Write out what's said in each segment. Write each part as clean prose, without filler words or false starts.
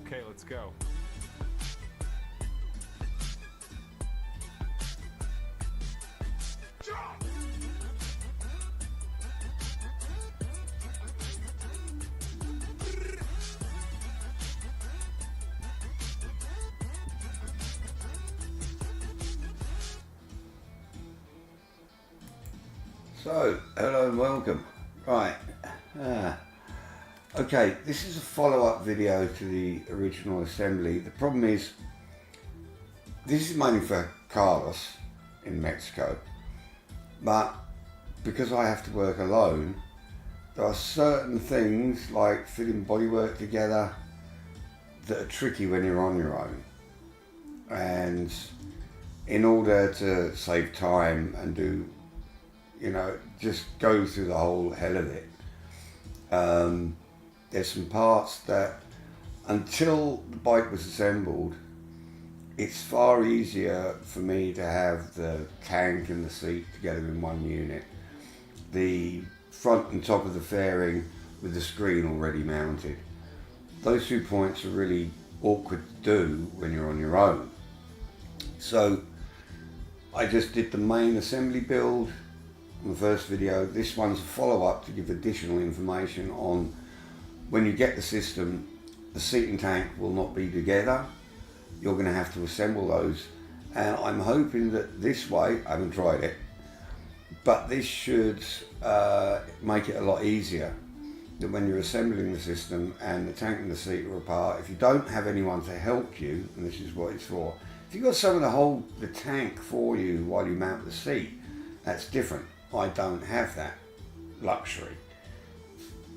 Okay, let's go. So, hello and welcome. Right, okay, this is a follow-up video to the original assembly. The problem is, this is mainly for Carlos in Mexico, but because I have to work alone, there are certain things like fitting bodywork together that are tricky when you're on your own. And in order to save time and do, you know, just go through the whole hell of it, there's some parts that until the bike was assembled, it's far easier for me to have the tank and the seat together in one unit, the front and top of the fairing with the screen already mounted. Those 2 points are really awkward to do when you're on your own. So I just did the main assembly build in the first video. This one's a follow-up to give additional information on when you get the system, the seat and tank will not be together. You're going to have to assemble those, and I'm hoping that this way, I haven't tried it, but this should make it a lot easier. That when you're assembling the system and the tank and the seat are apart, if you don't have anyone to help you, and this is what it's for, if you've got someone to hold the tank for you while you mount the seat, that's different. I don't have that luxury.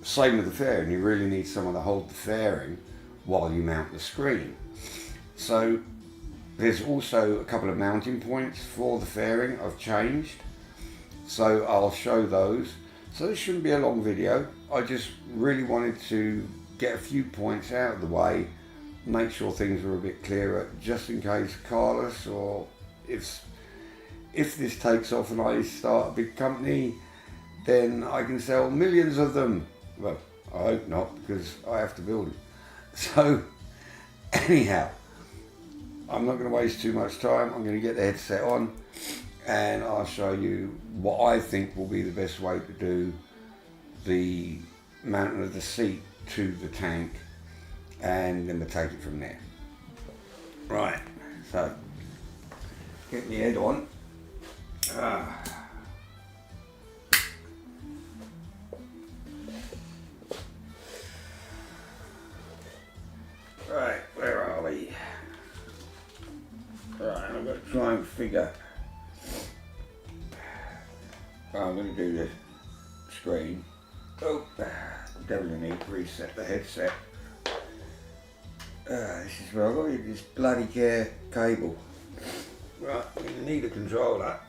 Same with the fairing, you really need someone to hold the fairing while you mount the screen. So there's also a couple of mounting points for the fairing I've changed, so I'll show those. So this shouldn't be a long video. I just really wanted to get a few points out of the way, make sure things are a bit clearer, just in case Carlos, or if this takes off and I start a big company, then I can sell millions of them. Well, I hope not, because I have to build them. So anyhow, I'm not going to waste too much time. I'm going to get the headset on and I'll show you what I think will be the best way to do the mounting of the seat to the tank, and then we'll take it from there. Right, so get my head on. Right, where are we? Right, I've got to try and figure. I'm going to do the screen. Oh, definitely need to reset the headset. This is where I've got to get this bloody cable. Right, we need a controller.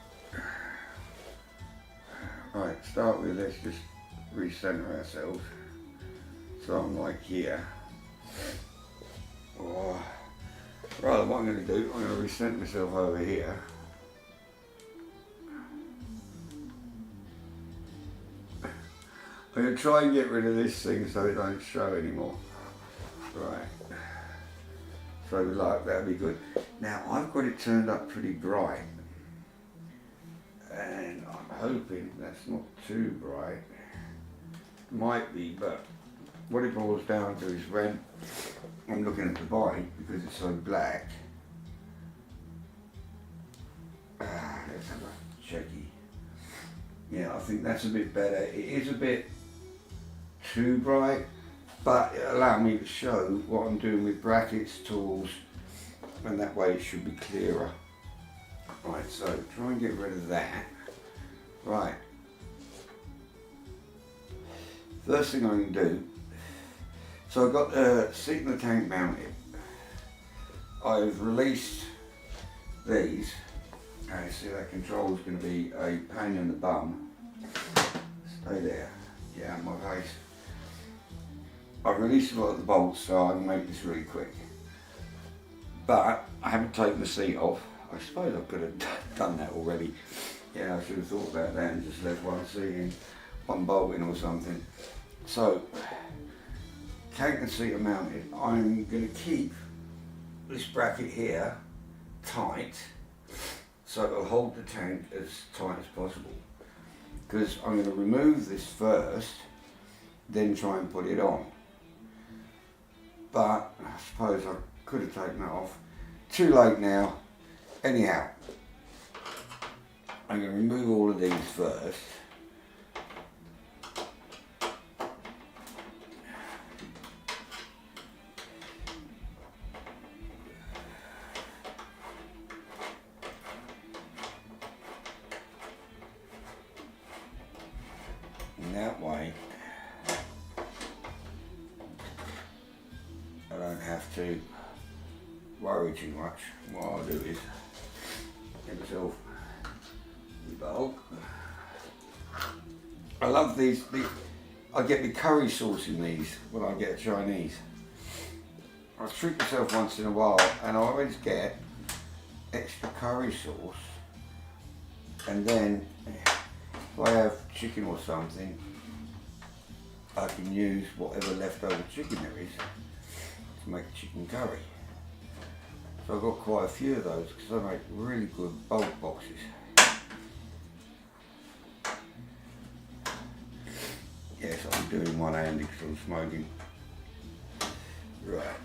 Right, start with, let's just recenter ourselves. So I'm like here. Oh, right, what I'm going to do, I'm going to recenter myself over here. I'm going to try and get rid of this thing so it don't show anymore. Right. So like, that'll be good. Now I've got it turned up pretty bright, and I'm hoping that's not too bright. Might be, but what it boils down to is when I'm looking at the bike, because it's so black. Let's have a checky. Yeah, I think that's a bit better. It is a bit too bright, but it allows me to show what I'm doing with brackets, tools, and that way it should be clearer. Right, so try and get rid of that. Right. First thing I'm going to do, so I've got the seat and the tank mounted. I've released these. You see that control is going to be a pain in the bum. Stay there, get out of my face. I've released a lot of the bolts, so I can make this really quick. But I haven't taken the seat off. I suppose I could have done that already. Yeah, I should have thought about that and just left one seat in, one bolt in or something. So tank and seat are mounted, I'm going to keep this bracket here tight so it'll hold the tank as tight as possible, because I'm going to remove this first, then try and put it on. But I suppose I could have taken that off. Too late now. Anyhow, I'm going to remove all of these first. And that way I don't have to worry too much. What I'll do is get myself the bulb. I love these. I get the curry sauce in these when I get Chinese. I treat myself once in a while and I always get extra curry sauce, and then if I have chicken or something, I can use whatever leftover chicken there is to make chicken curry. So I've got quite a few of those because I make really good bulk boxes. Yes, I'm doing one handed because I'm smoking. Right.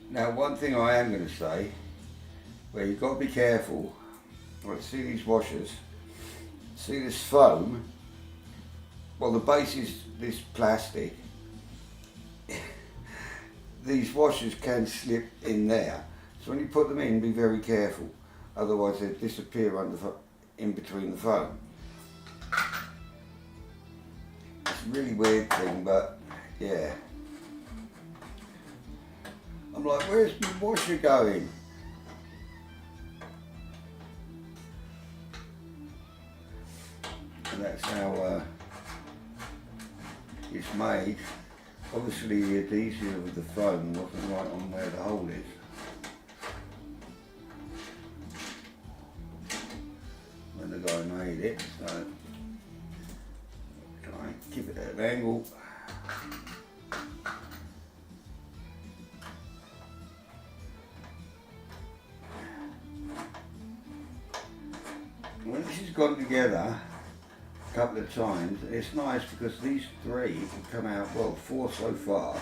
Now, one thing I am going to say, where you've got to be careful. Well, see these washers, see this foam, well the base is this plastic, these washers can slip in there, so when you put them in, be very careful, otherwise they disappear in between the foam. It's a really weird thing, but yeah. I'm like, where's my washer going? And that's how it's made. Obviously the adhesive with the foam wasn't right on where the hole is. When the guy made it, so try and keep it at an angle. When this has gone together a couple of times, it's nice because these three have come out, well, four so far,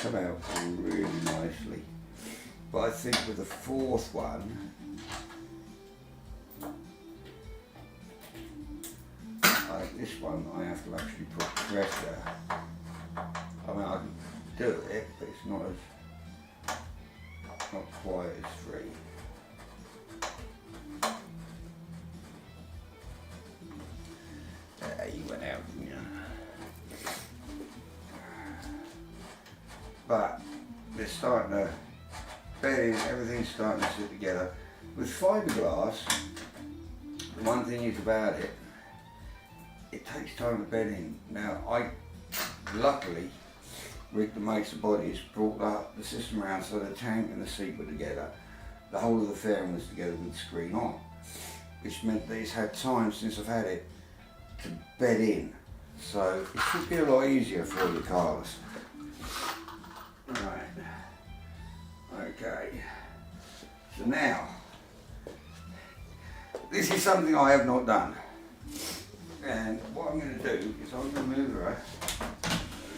come out really nicely. But I think with the fourth one, this one I have to actually put pressure. I mean, I can do it, but it's not quite as free. You went out, didn't you? But they're starting to bed in, everything's starting to sit together. With fiberglass, the one thing is about it, it takes time to bed in. Now, luckily, Rick that makes the bodies brought the system around so the tank and the seat were together. The whole of the fairing was together with the screen on, which meant that it's had time since I've had it to bed in, so it should be a lot easier for you, Carlos. Right, okay, so now, this is something I have not done, and what I'm going to do is I'm going to move her a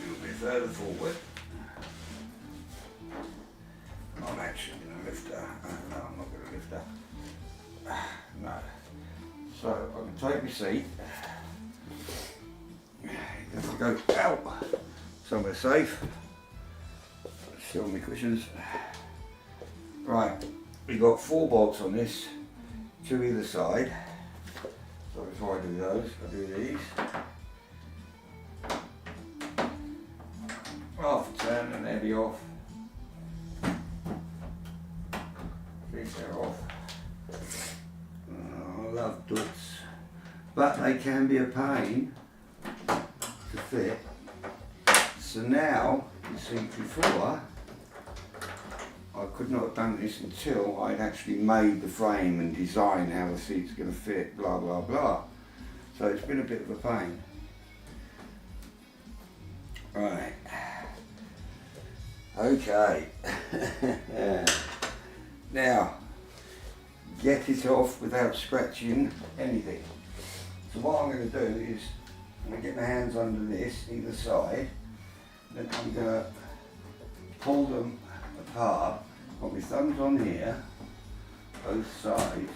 little bit further forward. I'm actually going to lift her. No, I'm not going to lift her. No. So I can take my seat. You have to go out somewhere safe. Still on my cushions. Right, we've got 4 bolts on this, 2 either side. So before I do those, I do these. Half a turn and they'll be off. These are off. Oh, I love ducks, but they can be a pain to fit. So now, you see before, I could not have done this until I'd actually made the frame and designed how the seat's going to fit, blah blah blah. So it's been a bit of a pain. Right. Okay. Now, get it off without scratching anything. So what I'm going to do is, I'm going to get my hands under this, either side, then I'm going to pull them apart, got my thumbs on here, both sides.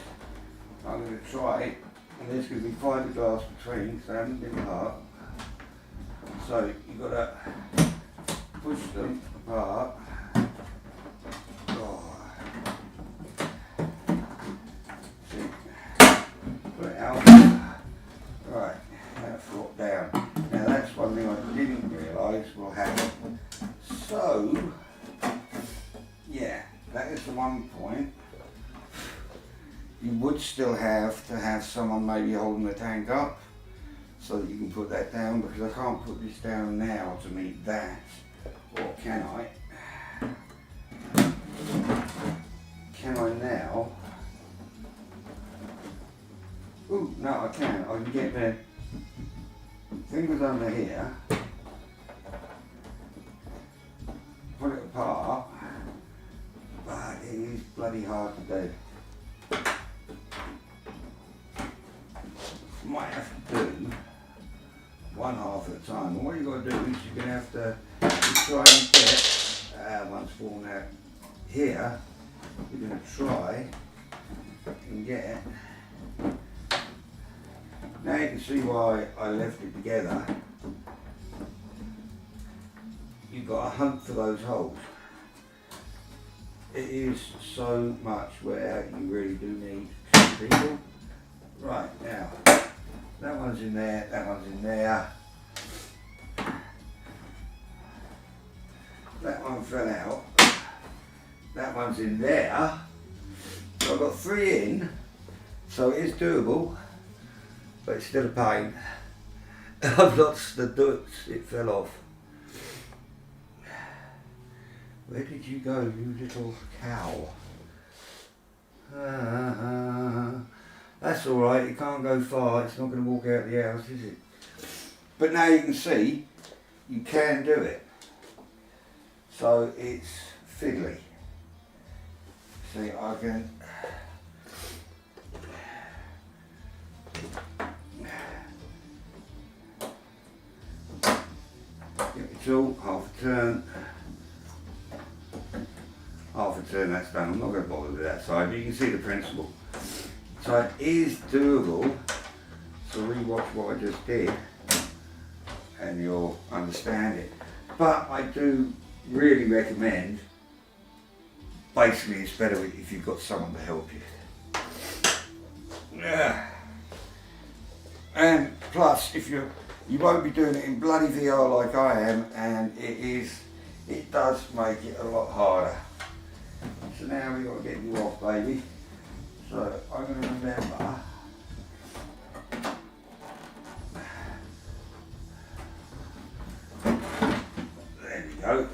I'm going to try, and there's going to be fiberglass between, so I haven't been apart. So you've got to push them apart. Oh. See, put it out. Right, now flop down. Now that's one thing I didn't realise will happen. So, yeah, that is the one point. You would still have to have someone maybe holding the tank up so that you can put that down, because I can't put this down now to meet that. Or can I? Can I now? Ooh, no, I can. I can get my fingers under here, put it apart, but it is bloody hard to do. You might have to do one half at a time. And what you've got to do is you're going to have to try and get, once fallen out here, you're going to try and get, now you can see why I left it together. You've got to hunt for those holes. It is so much where you really do need two people. Right, now, that one's in there, that one's in there. That one fell out. That one's in there. So I've got 3 in, so it is doable, but it's still a pain. I've lost the nuts, it fell off. Where did you go, you little cow? That's alright, it can't go far, it's not going to walk out the house, is it? But now you can see, you can do it. So it's fiddly. See, I can get the tool, half a turn. Half a turn, that's done. I'm not going to bother with that side, but you can see the principle. So it is doable. So rewatch what I just did and you'll understand it. But I do really recommend, basically it's better if you've got someone to help you. Yeah. And plus, if you won't be doing it in bloody VR like I am, and it does make it a lot harder. So now we've got to get you off, baby. So I'm going to remember. There we go.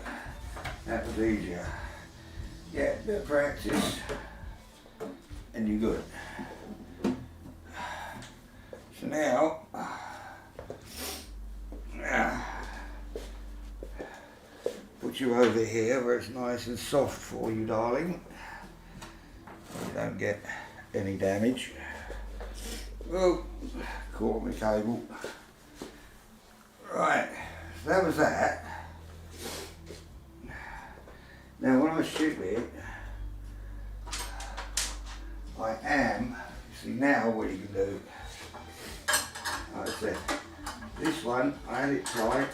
That was easier. Yeah, a bit of practice and you're good. So now, put you over here where it's nice and soft for you, darling. You don't get any damage. Oh, caught my cable. Right, so that was that. Now when I ship it, I am, you see now what you can do. Like I said, this one, I had it tight.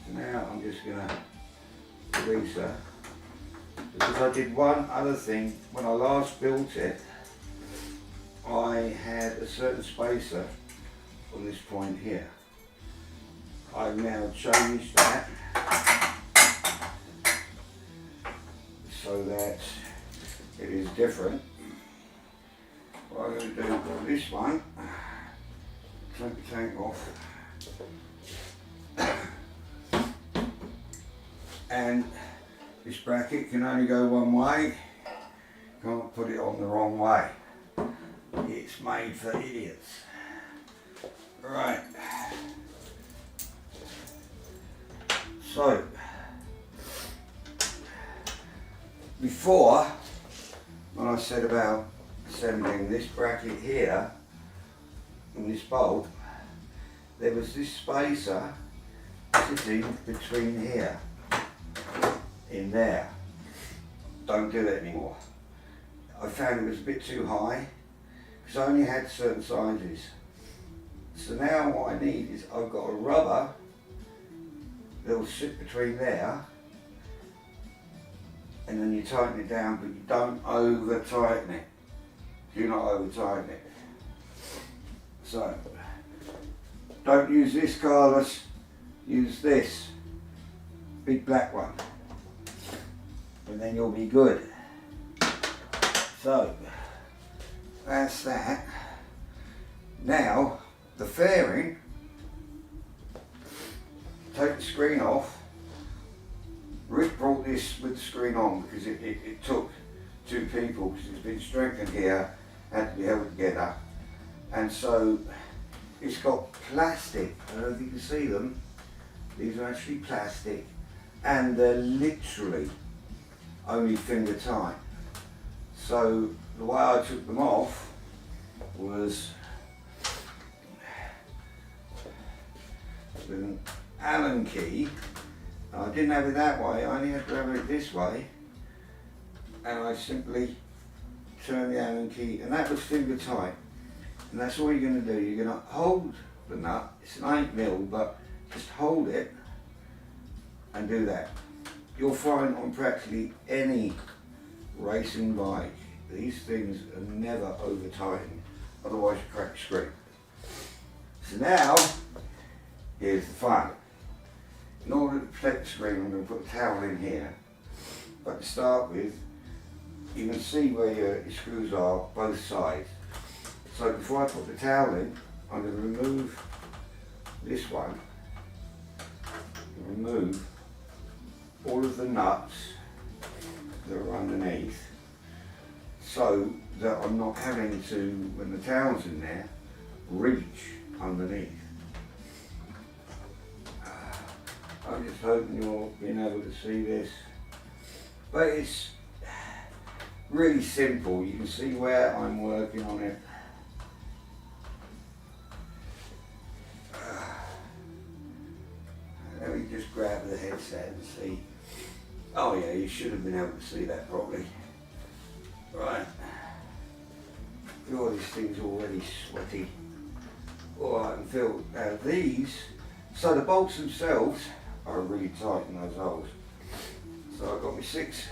So now I'm just going to release her. Because I did one other thing, when I last built it, I had a certain spacer on this point here. I've now changed that so that it is different. What I'm going to do with this one, take the tank off. And this bracket can only go one way. Can't put it on the wrong way. It's made for idiots. Right. So, before, when I said about assembling this bracket here and this bolt, there was this spacer sitting between here, in there. Don't do that anymore. I found it was a bit too high because I only had certain sizes. So now what I need is I've got a rubber that will sit between there, and then you tighten it down, but you don't over tighten it. Do not over tighten it. So, don't use this, Carlos, use this big black one, and then you'll be good. So, that's that. Now, the fairing, take the screen off. Rick brought this with the screen on because it took two people, because it's been strengthened here, had to be held together. And so it's got plastic, I don't know if you can see them, these are actually plastic, and they're literally only finger tight. So the way I took them off was with an Allen key. I didn't have it that way, I only had to have it this way, and I simply turned the Allen key, and that was finger tight. And that's all you're going to do. You're going to hold the nut, it's an 8mm, but just hold it and do that. You'll find on practically any racing bike, these things are never over tightened, otherwise you crack the screen. So now, here's the fun. In order to protect the screen, I'm going to put a towel in here. But to start with, you can see where your screws are, both sides. So before I put the towel in, I'm going to remove this one, and remove all of the nuts that are underneath, so that I'm not having to, when the towel's in there, reach underneath. I'm just hoping you're being able to see this, but it's really simple. You can see where I'm working on it. Let me just grab the headset and see. Oh yeah, you should have been able to see that properly. Right. Feel this thing's already sweaty. All I can feel now these. So the bolts themselves are really tight in those holes. So I've got my six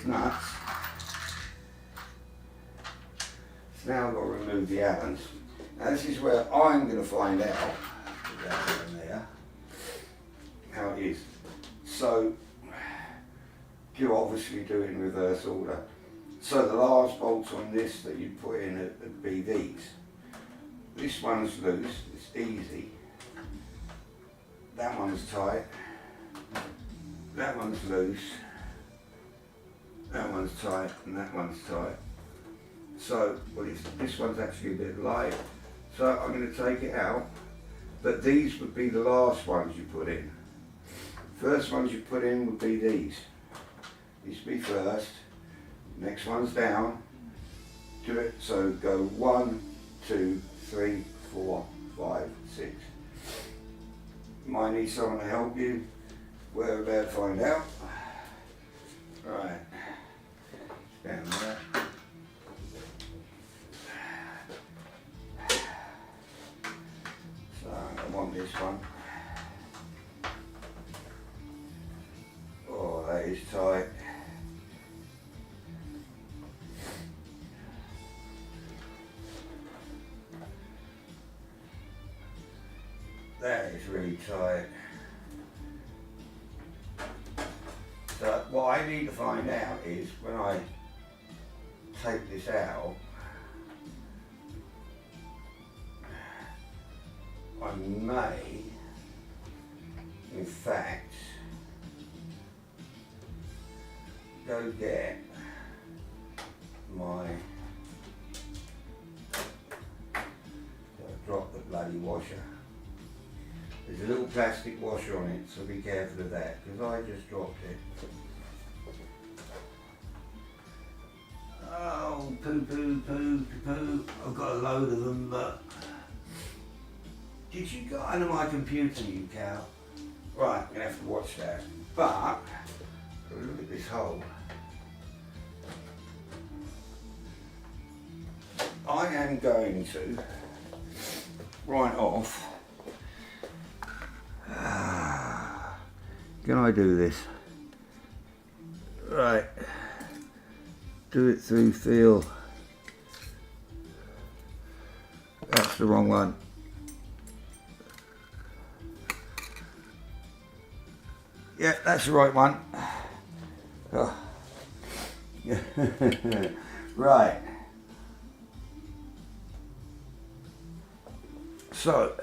nuts. So now I've got to remove the addons. Now this is where I'm going to find out, put that in there, how it is. So you obviously do it in reverse order. So the last bolts on this that you put in would be these. This one's loose, it's easy. That one's tight, that one's loose, that one's tight, and that one's tight. So, well, this one's actually a bit light, so I'm going to take it out, but these would be the last ones you put in. First ones you put in would be these. These would be first, next one's down, do it, so go 1, 2, 3, 4, 5, 6. You might need someone to help you. We're about to find out. Right, down there. So I want this one. Oh, that is tight. That is really tight. So what I need to find out is when I take this out, I may, in fact, go get my, drop the bloody washer. There's a little plastic washer on it, so be careful of that, because I just dropped it. Oh, poo. I've got a load of them, but... Did you go under my computer, you cow? Right, I'm going to have to watch that. But, look at this hole. I am going to, right off, can I do this? Right, do it through feel. That's the wrong one. Yeah, that's the right one. Oh. Right. So,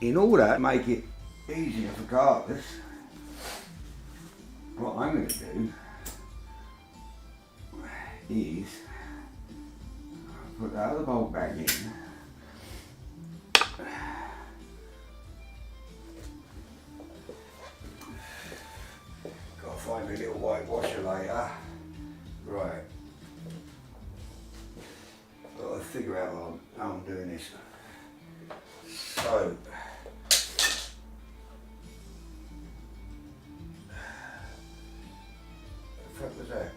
in order to make it easier for carpers, what I'm going to do is put the other bolt back in. Got to find me a little white washer later. Right. Got to figure out how I'm doing this. So, what was that?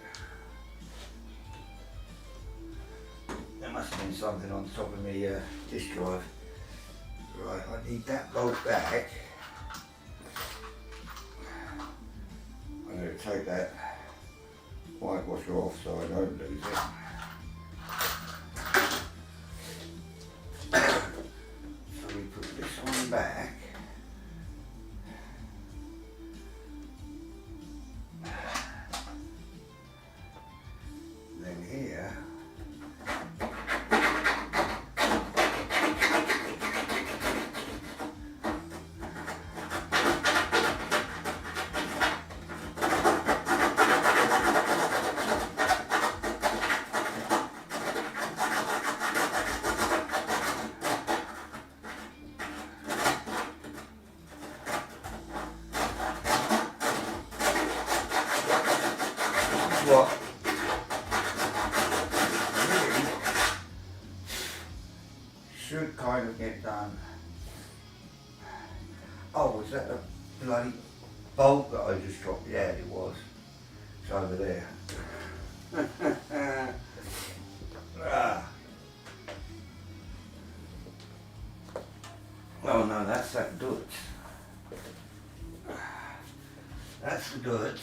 There must have been something on top of my disk drive. Right, I need that bolt back. I'm going to take that white washer off so I don't lose it. So we put this one back. Then here. What really should kind of get done. Oh, was that the bloody bolt that I just dropped? Yeah, it was. It's over there. Oh no, that's that goods. That's the goods.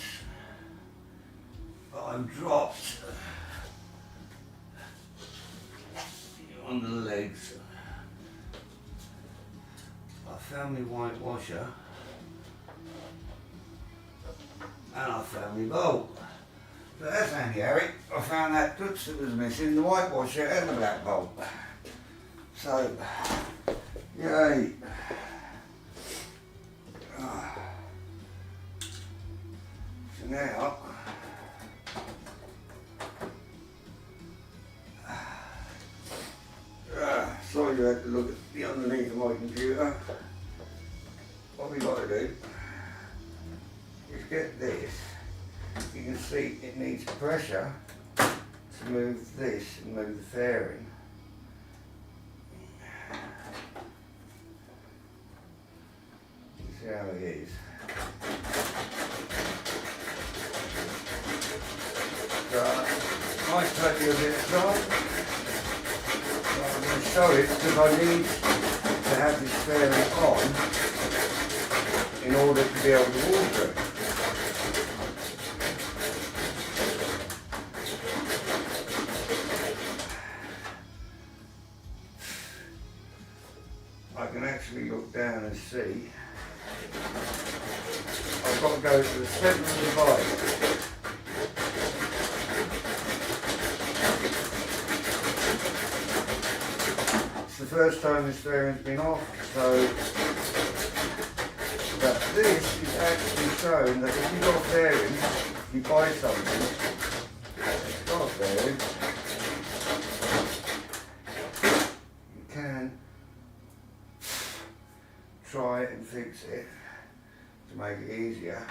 But I'm dropped on the legs. I found my white washer and I found my bolt. So that's handy, Harry. I found that goods that was missing, the white washer and the black bolt. So, yay. So now, sorry you had to look at the underneath of my computer. What we got to do is get this. You can see it needs pressure to move this and move the fairing. See how it is. So, might take you a bit of time. I'm going to show it because I need to have this fairing on in order to be able to water it. I can actually look down and see. I've got to go to the centre of the bike. The first time this fairing's been off, so but this is actually showing that if you've got a fairing if you buy something, it's got a bearing, you can try it and fix it to make it easier.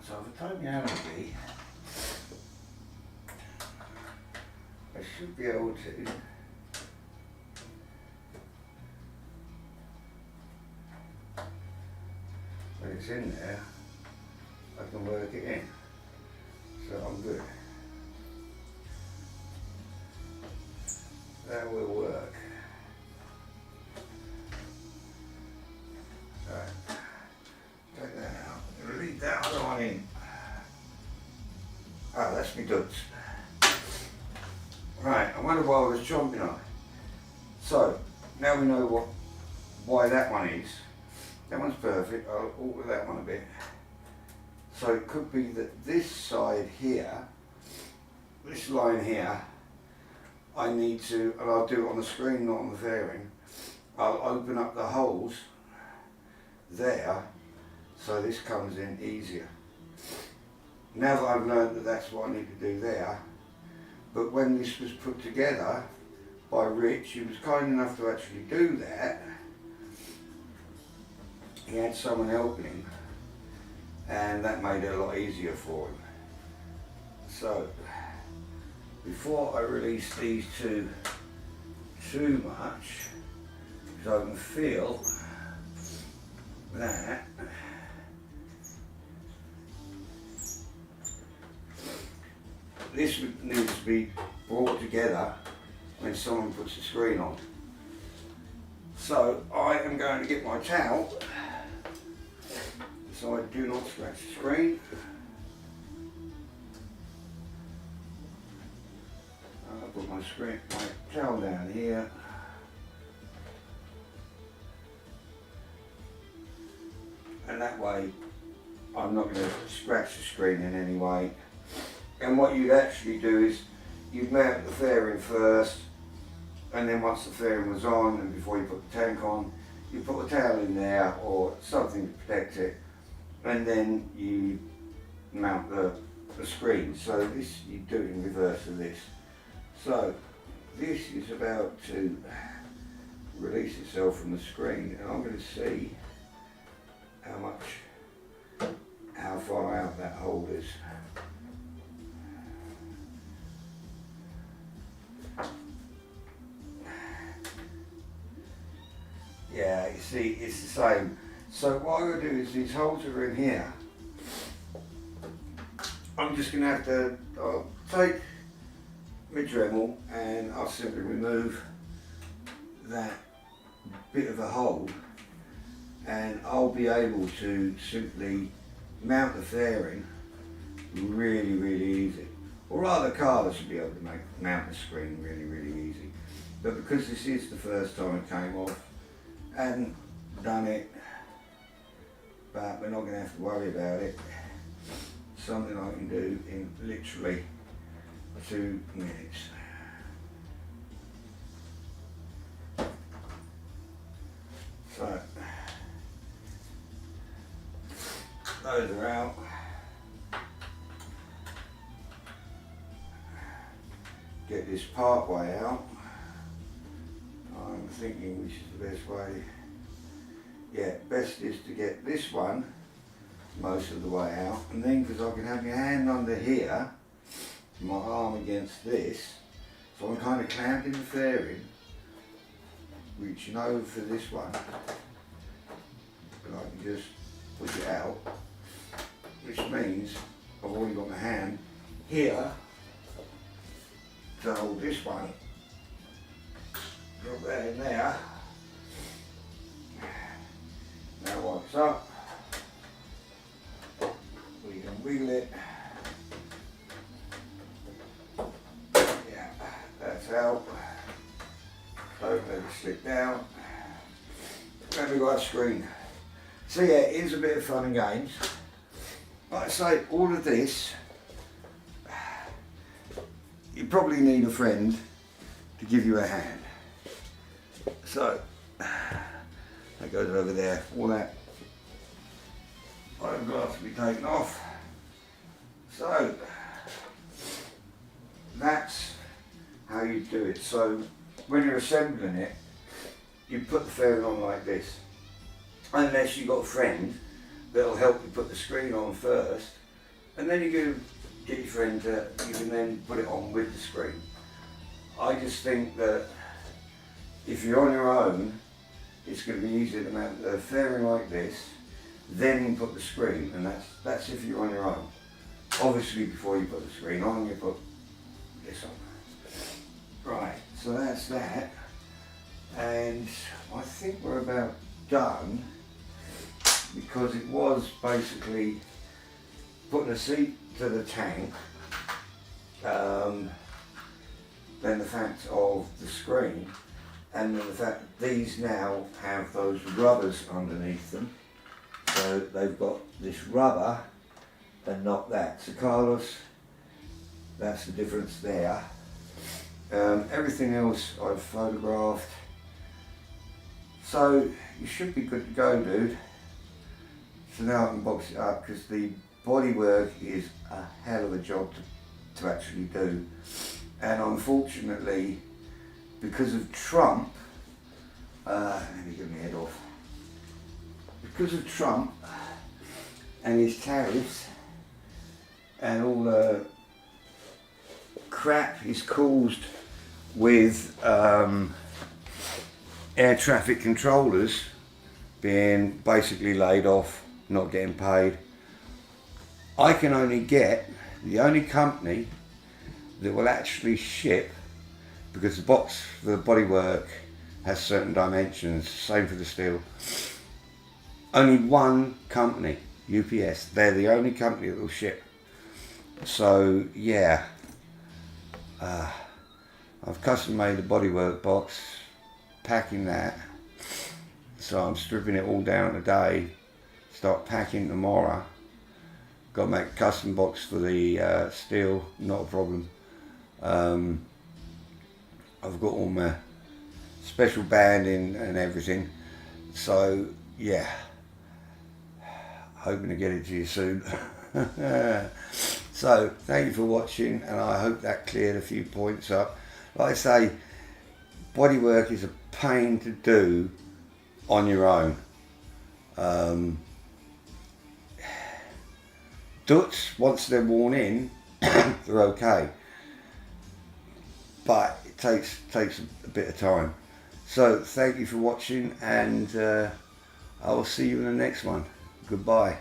So if I take my Allen key, I should be able to when it's in there, I can work it in. So I'm good. That will work. Right. Take that out. Leave that other one in. Oh, that's me ducks. Right, I wonder why I was chomping on it. So, now we know why that one is. That one's perfect. I'll alter that one a bit. So it could be that this side here, this line here, I need to, and I'll do it on the screen, not on the fairing, I'll open up the holes there so this comes in easier. Now that I've learned that that's what I need to do there, but when this was put together by Rich, he was kind enough to actually do that. He had someone helping him, and that made it a lot easier for him. So, before I release these two too much, because I can feel that this needs to be brought together when someone puts the screen on. So I am going to get my towel so I do not scratch the screen. I'll put my towel down here. And that way I'm not going to scratch the screen in any way. And what you'd actually do is you'd mount the fairing first, and then once the fairing was on and before you put the tank on, you put a towel in there or something to protect it, and then you mount the screen. So this, you do it in reverse of this. So this is about to release itself from the screen, and I'm going to see how far out that hole is. Yeah, you see, it's the same. So what I'm going to do is these holes are in here. I'm just going to have to take my Dremel and I'll simply remove that bit of a hole, and I'll be able to simply mount the fairing really, really easy. Or rather, Carla should be able to mount the screen really, really easy. But because this is the first time it came off, I hadn't done it, but we're not going to have to worry about it. Something I can do in literally 2 minutes. So, those are out. Get this part way out. I'm thinking which is the best way. Yeah, best is to get this one most of the way out, and then because I can have my hand under here, my arm against this, so I'm kind of clamping the fairing, which you know for this one, but I can just push it out, which means I've already got my hand here to hold this one. Drop that in there. Now while it's up, we can wiggle it. Yeah, that's out. Don't let it slip down. Then we've got a screen. So yeah, it is a bit of fun and games. Like I say, all of this, you probably need a friend to give you a hand. So, that goes over there. All that glass to be taken off. So that's how you do it. So when you're assembling it, you put the fairing on like this, unless you've got a friend that'll help you put the screen on first, and then you get your friend to, you can then put it on with the screen. I just think that if you're on your own, it's going to be easier to mount the fairing like this, then put the screen, and that's if you're on your own. Obviously before you put the screen on, you put this on. Right, so that's that, and I think we're about done, because it was basically putting a seat to the tank, then the fact of the screen, and then the fact that these now have those rubbers underneath them. So they've got this rubber and not that. So Carlos, that's the difference there. Everything else I've photographed. So you should be good to go, dude. So now I can box it up, because the bodywork is a hell of a job to actually do. And unfortunately, because of Trump, let me get my head off. Because of Trump and his tariffs and all the crap he's caused with air traffic controllers being basically laid off, not getting paid, I can only get the only company that will actually ship, because the box for the bodywork has certain dimensions, same for the steel. Only one company, UPS, they're the only company that will ship. So yeah, I've custom made the bodywork box, packing that. So I'm stripping it all down today, start packing tomorrow. Got to make a custom box for the steel, not a problem. I've got all my special banding and everything. So yeah, hoping to get it to you soon. So thank you for watching, and I hope that cleared a few points up. Like I say, bodywork is a pain to do on your own. Duts, once they're worn in, they're okay, but it takes a bit of time. So thank you for watching, and I will see you in the next one. Goodbye.